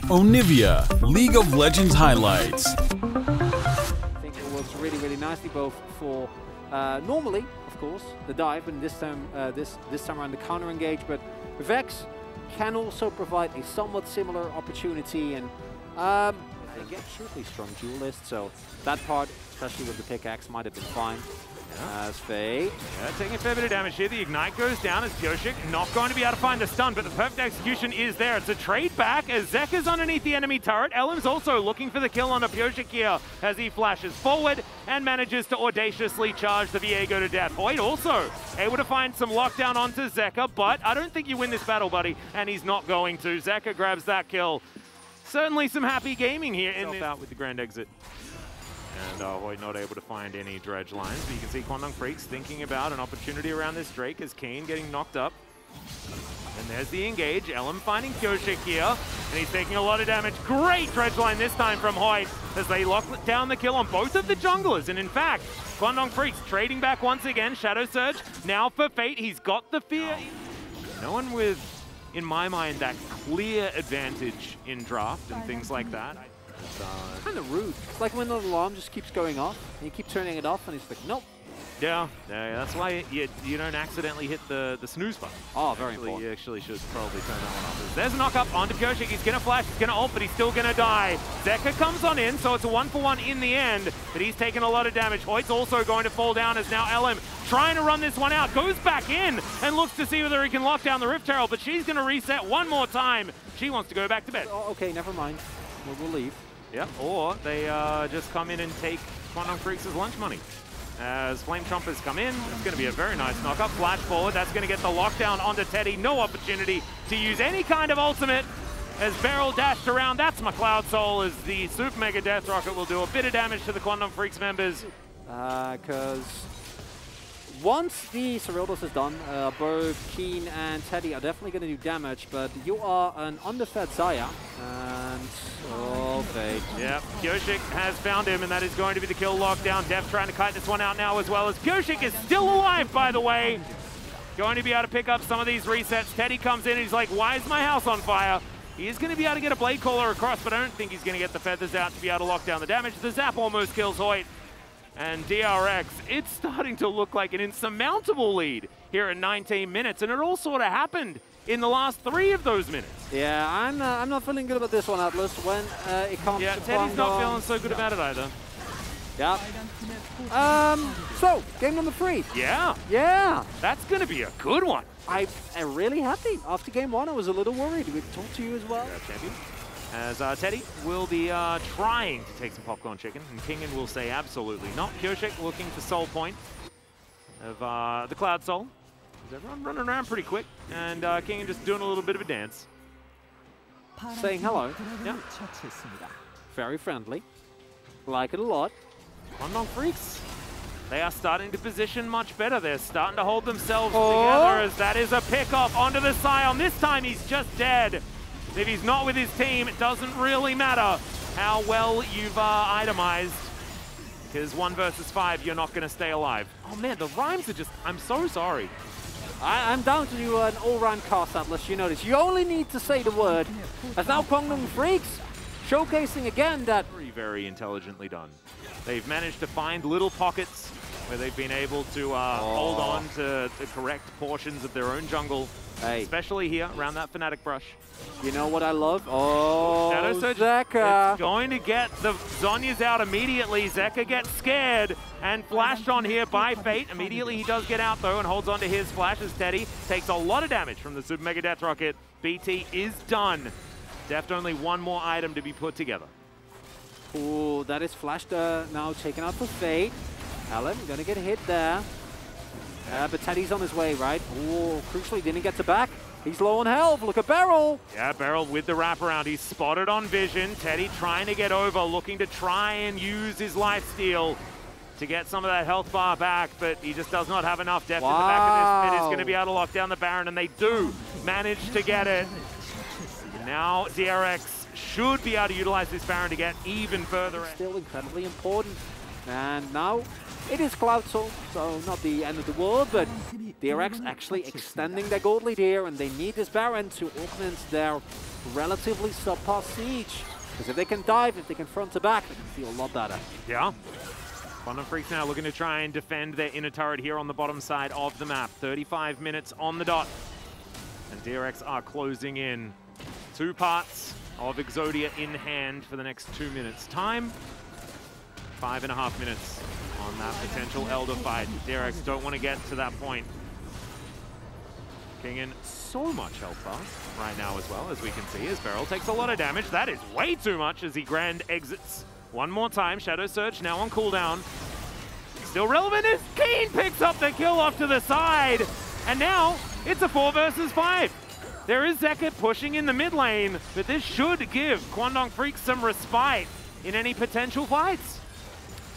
Onivia, League of Legends highlights. I think it works really, really nicely, both for normally, of course, the dive, and this time around the counter engage. But Vex can also provide a somewhat similar opportunity, and again, certainly strong duelist. So that part, especially with the pickaxe, might have been fine. As Fate. Yeah, taking a fair bit of damage here. The Ignite goes down as Pyosik not going to be able to find the stun, but the perfect execution is there. It's a trade back as Zek is underneath the enemy turret. Elim's also looking for the kill on a Pyosik here as he flashes forward and manages to audaciously charge the Viego to death. Hoyt also able to find some lockdown onto Zeka, but I don't think you win this battle, buddy, and he's not going to. Zeka grabs that kill. Certainly some happy gaming here in out with the grand exit. And Hoyt not able to find any dredge lines, but you can see Kwangdong Freecs thinking about an opportunity around this Drake as Kane getting knocked up. And there's the engage. Elim finding Pyosik here, and he's taking a lot of damage. Great dredge line this time from Hoyt as they lock down the kill on both of the junglers. And in fact, Kwangdong Freecs trading back once again. Shadow Surge now for Fate. He's got the fear. No one with, in my mind, that clear advantage in draft and things like that. It's kind of rude. It's like when the alarm just keeps going off, and you keep turning it off, and it's like, nope. Yeah, that's why you don't accidentally hit the snooze button. Oh, very important. You actually should probably turn that one off. There's a knock-up onto Pyosik. He's going to flash, he's going to ult, but he's still going to die. Zeka comes on in, so it's a 1-for-1 in the end, but he's taken a lot of damage. Hoyt's also going to fall down as now Elim trying to run this one out, goes back in and looks to see whether he can lock down the Rift Herald, but she's going to reset one more time. She wants to go back to bed. Oh, okay, never mind. We'll leave. Yep, or they just come in and take Kwangdong Freecs' lunch money. As Flame Chompers come in, it's going to be a very nice knock-up. Flash forward, that's going to get the lockdown onto Teddy. No opportunity to use any kind of ultimate. As Beryl dashed around, that's my Cloud Soul, as the Super Mega Death Rocket will do a bit of damage to the Kwangdong Freecs members. Because once the Ceruldos is done, both Keen and Teddy are definitely going to do damage, but you are an underfed Xayah, and Fate. Yeah, Pyosik has found him, and that is going to be the kill lockdown. Def trying to kite this one out now as well, as Pyosik is still alive, by the way. Going to be able to pick up some of these resets. Teddy comes in, and he's like, why is my house on fire? He is going to be able to get a Blade Caller across, but I don't think he's going to get the feathers out to be able to lock down the damage. The Zap almost kills Hoyt. And DRX, it's starting to look like an insurmountable lead here at 19 minutes, and it all sort of happened in the last 3 of those minutes. Yeah, I'm not feeling good about this one, Atlas, when it comes to Teddy's not feeling so good about it either. Yeah. So, game number 3. Yeah. Yeah. That's going to be a good one. I'm really happy. After game 1, I was a little worried. We talked to you as well. Yeah, champion. As Teddy will be trying to take some popcorn chicken, and Kingen will say absolutely not. Pyosik looking for soul point of the Cloud Soul. Everyone running around pretty quick, and Kingen just doing a little bit of a dance. Saying hello. Yeah. Very friendly. Like it a lot. Kwangdong Freecs, they are starting to position much better. They're starting to hold themselves together, as that is a pick-off onto the Scion. This time he's just dead. If he's not with his team, it doesn't really matter how well you've itemized, because 1 versus 5, you're not going to stay alive. Oh man, the rhymes are just, I'm so sorry. I'm down to do an all-round cast, Atlas, you know this. You only need to say the word. As now Kwangdong Freecs showcasing again that... Very, very intelligently done. They've managed to find little pockets where they've been able to hold on to the correct portions of their own jungle. Hey. Especially here, around that Fnatic brush. You know what I love? Oh, Shadow Surge, Zeka. it's going to get the Zhonya's out immediately. Zeka gets scared and flashed on here by Fate. Immediately he does get out though and holds on to his flash as Teddy takes a lot of damage from the Super Mega Death Rocket. BT is done. Left only one more item to be put together. Ooh, that is flashed now taken out for Fate. Alan gonna get hit there. But Teddy's on his way, right? Ooh, crucially didn't get to back. He's low on health. Look at Beryl. Yeah, Beryl with the wraparound. He's spotted on vision. Teddy trying to get over, looking to try and use his lifesteal to get some of that health bar back, but he just does not have enough depth in the back of this pit. Is going to be able to lock down the Baron, and they do manage to get it. Now DRX should be able to utilize this Baron to get even further. Still incredibly important. And now It is Cloud Soul, so not the end of the world, but DRX actually extending their gold lead here, and they need this Baron to augment their relatively subpar siege. Because if they can dive, if they can front to back, they can feel a lot better. Yeah. Kwangdong Freecs now looking to try and defend their inner turret here on the bottom side of the map. 35 minutes on the dot. And DRX are closing in. 2 parts of Exodia in hand for the next 2 minutes. Time, 5.5 minutes on that potential Elder fight. DRX don't want to get to that point. King in so much health bar right now as well, as we can see. His barrel takes a lot of damage. That is way too much as he grand exits. One more time, Shadow Surge now on cooldown. Still relevant as Keen picks up the kill off to the side. And now it's a 4 versus 5. There is Zeka pushing in the mid lane, but this should give Kwangdong Freecs some respite in any potential fights.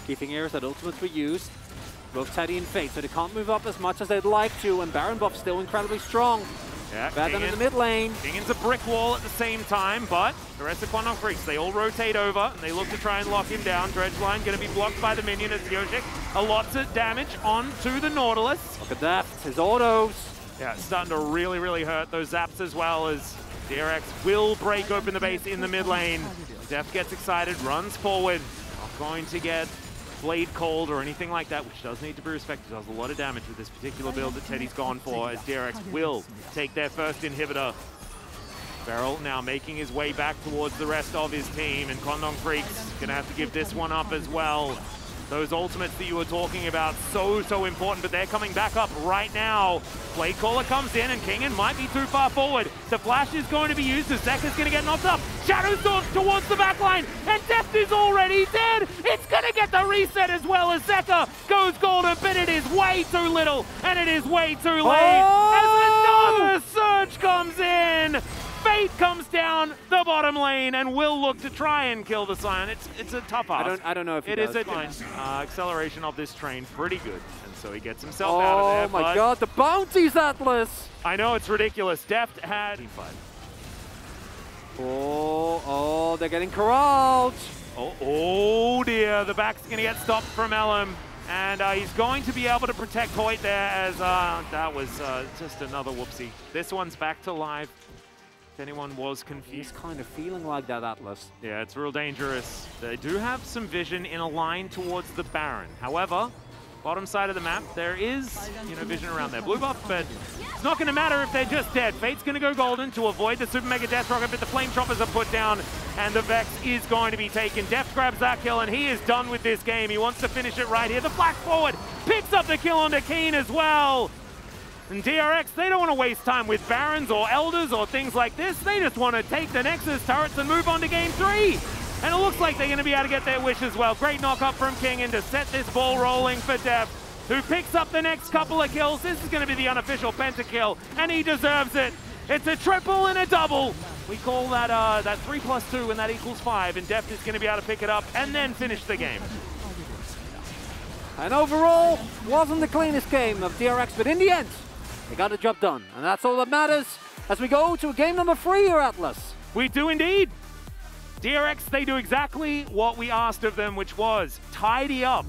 Key thing here is that ultimates were used. Both Teddy and Fate, so they can't move up as much as they'd like to, and Baron buff still incredibly strong. Yeah, Better in the mid lane. Kingin's a brick wall at the same time, but the rest of Kwangdong Freecs, they all rotate over, and they look to try and lock him down. Dredgeline going to be blocked by the minion as Yoshik. A lot of damage onto the Nautilus. Look at that, his autos. Yeah, it's starting to really, really hurt those zaps as well, as DRX will break open the base in the mid lane. Def gets excited, runs forward. Not going to get Blade Cold or anything like that, which does need to be respected. Does a lot of damage with this particular build that Teddy's gone for, as DRX will take their first inhibitor. Beryl now making his way back towards the rest of his team, and Kwangdong Freecs gonna have to give this one up as well. Those ultimates that you were talking about, so important, but they're coming back up right now. Blade Caller comes in, and Kingin might be too far forward. The flash is going to be used, as Zeka's going to get knocked up. Shadow Sword towards the back line, and Deft is already dead. It's going to get the reset as well, as Zeka goes golden, but it is way too little, and it is way too late. As another surge comes in. Fate comes down the bottom lane and will look to try and kill the Scion. It's a tough ask. I don't know if it is a fine. Acceleration of this train, pretty good. And so he gets himself out of there. Oh my god, the bounties, Atlas! I know, it's ridiculous. Deft had... Oh, they're getting corralled. Oh dear, the back's going to get stopped from Elam. And he's going to be able to protect Hoyt there, as that was just another whoopsie. This one's back to live. If anyone was confused. He's kind of feeling like that, Atlas. Yeah, it's real dangerous. They do have some vision in a line towards the Baron. However, bottom side of the map, there is, vision around their blue buff, but it's not going to matter if they're just dead. Fate's going to go golden to avoid the Super Mega Death Rocket, but the Flame Choppers are put down, and the Vex is going to be taken. Deft grabs that kill, and he is done with this game. He wants to finish it right here. The Black Forward picks up the kill onto Keen as well. And DRX, they don't want to waste time with Barons or Elders or things like this. They just want to take the Nexus turrets and move on to game 3. And it looks like they're going to be able to get their wish as well. Great knock up from Kingin to set this ball rolling for Deft, who picks up the next couple of kills. This is going to be the unofficial pentakill, and he deserves it. It's a triple and a double. We call that that 3+2, and that equals 5. And Deft is going to be able to pick it up and then finish the game. And overall, wasn't the cleanest game of DRX, but in the end, they got the job done, and that's all that matters as we go to game number 3 here, Atlas. We do indeed. DRX, they do exactly what we asked of them, which was tidy up